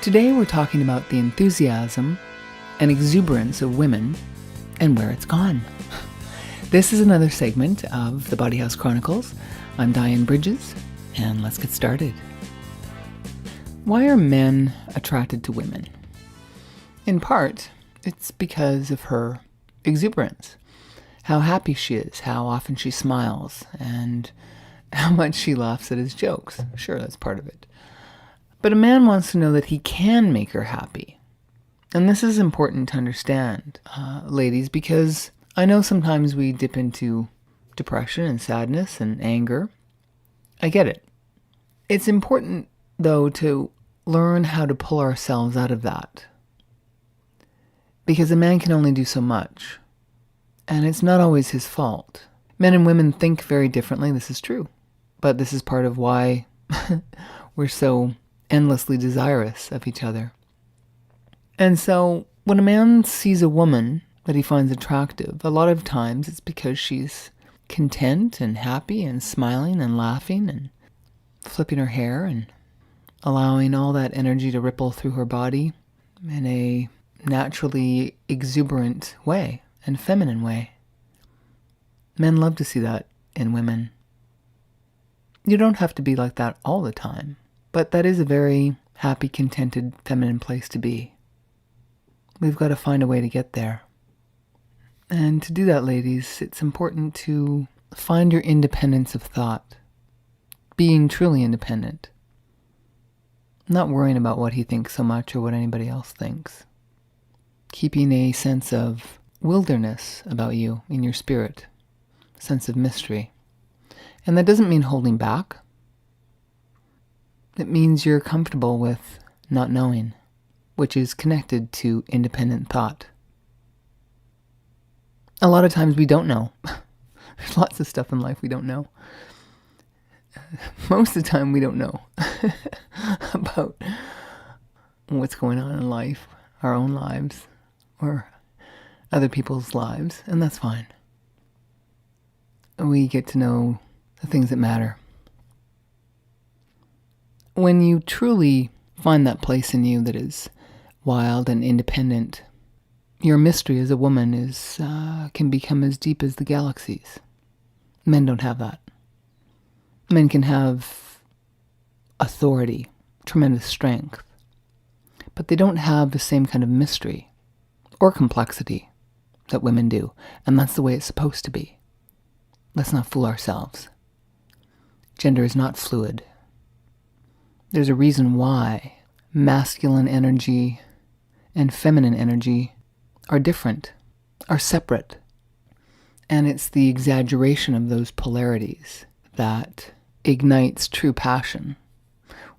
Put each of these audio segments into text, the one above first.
Today we're talking about the enthusiasm and exuberance of women and where it's gone. This is another segment of the Body House Chronicles. I'm Dyann Bridges, and let's get started. Why are men attracted to women? In part, it's because of her exuberance. How happy she is, how often she smiles, and how much she laughs at his jokes. Sure, that's part of it. But a man wants to know that he can make her happy. And this is important to understand, ladies, because I know sometimes we dip into depression and sadness and anger. I get it. It's important, though, to learn how to pull ourselves out of that. Because a man can only do so much. And it's not always his fault. Men and women think very differently, this is true. But this is part of why we're so endlessly desirous of each other. And so when a man sees a woman that he finds attractive, a lot of times it's because she's content and happy and smiling and laughing and flipping her hair and allowing all that energy to ripple through her body in a naturally exuberant way and feminine way. Men love to see that in women. You don't have to be like that all the time. But that is a very happy, contented, feminine place to be. We've got to find a way to get there. And to do that, ladies, it's important to find your independence of thought. Being truly independent. Not worrying about what he thinks so much or what anybody else thinks. Keeping a sense of wilderness about you in your spirit. A sense of mystery. And that doesn't mean holding back. It means you're comfortable with not knowing, which is connected to independent thought. A lot of times we don't know. There's lots of stuff in life we don't know. Most of the time we don't know about what's going on in life, our own lives, or other people's lives, and that's fine. We get to know the things that matter. When you truly find that place in you that is wild and independent, your mystery as a woman can become as deep as the galaxies. Men don't have that. Men can have authority, tremendous strength, but they don't have the same kind of mystery or complexity that women do, and that's the way it's supposed to be. Let's not fool ourselves. Gender is not fluid. There's a reason why masculine energy and feminine energy are different, are separate. And it's the exaggeration of those polarities that ignites true passion.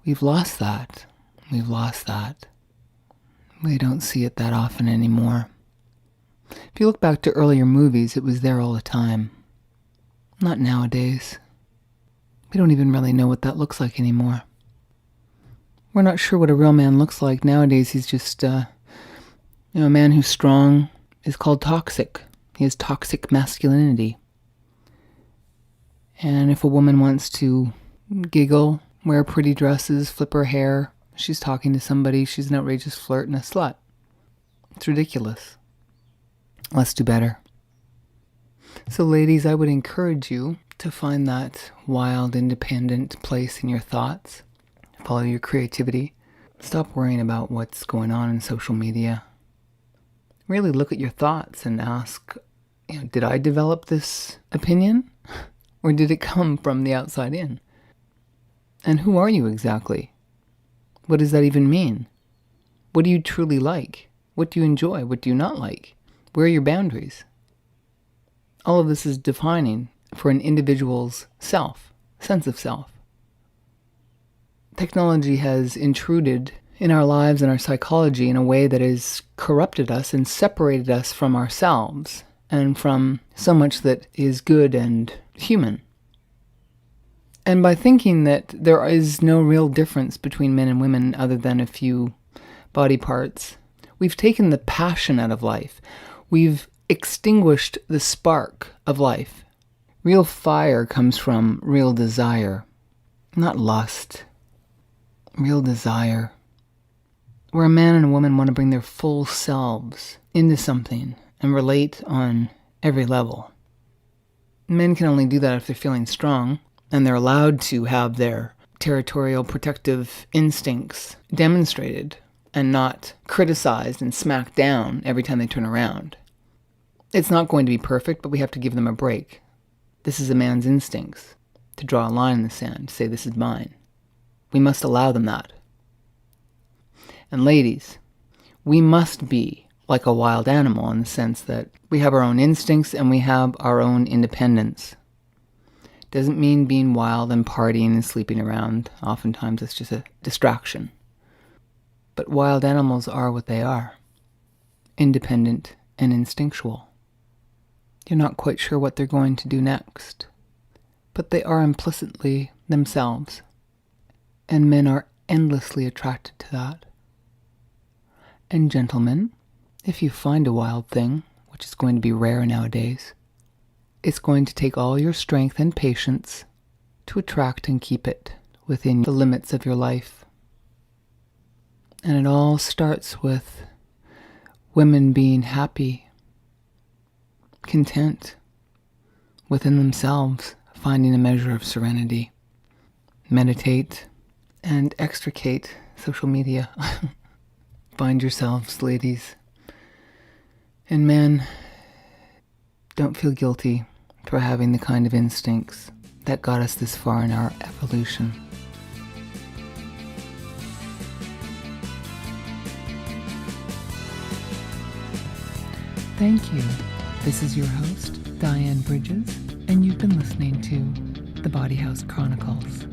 We've lost that. We've lost that. We don't see it that often anymore. If you look back to earlier movies, it was there all the time. Not nowadays. We don't even really know what that looks like anymore. We're not sure what a real man looks like. Nowadays, he's just, a man who's strong is called toxic. He has toxic masculinity. And if a woman wants to giggle, wear pretty dresses, flip her hair, she's talking to somebody, she's an outrageous flirt and a slut. It's ridiculous. Let's do better. So ladies, I would encourage you to find that wild, independent place in your thoughts. Follow your creativity. Stop worrying about what's going on in social media. Really look at your thoughts and ask, did I develop this opinion? Or did it come from the outside in? And who are you exactly? What does that even mean? What do you truly like? What do you enjoy? What do you not like? Where are your boundaries? All of this is defining for an individual's self, sense of self. Technology has intruded in our lives and our psychology in a way that has corrupted us and separated us from ourselves and from so much that is good and human. And by thinking that there is no real difference between men and women other than a few body parts, we've taken the passion out of life. We've extinguished the spark of life. Real fire comes from real desire, not lust. Real desire. where a man and a woman want to bring their full selves into something and relate on every level. Men can only do that if they're feeling strong, and they're allowed to have their territorial protective instincts demonstrated and not criticized and smacked down every time they turn around. It's not going to be perfect, but we have to give them a break. This is a man's instincts, to draw a line in the sand, to say this is mine. We must allow them that. And ladies, we must be like a wild animal in the sense that we have our own instincts and we have our own independence. Doesn't mean being wild and partying and sleeping around. Oftentimes it's just a distraction. But wild animals are what they are. Independent and instinctual. You're not quite sure what they're going to do next. But they are implicitly themselves. And men are endlessly attracted to that. And gentlemen, if you find a wild thing, which is going to be rare nowadays, it's going to take all your strength and patience to attract and keep it within the limits of your life. And it all starts with women being happy, content within themselves, finding a measure of serenity. Meditate and extricate social media. Find yourselves, ladies. And men, don't feel guilty for having the kind of instincts that got us this far in our evolution. Thank you. This is your host, Dyann Bridges, and you've been listening to The Body House Chronicles.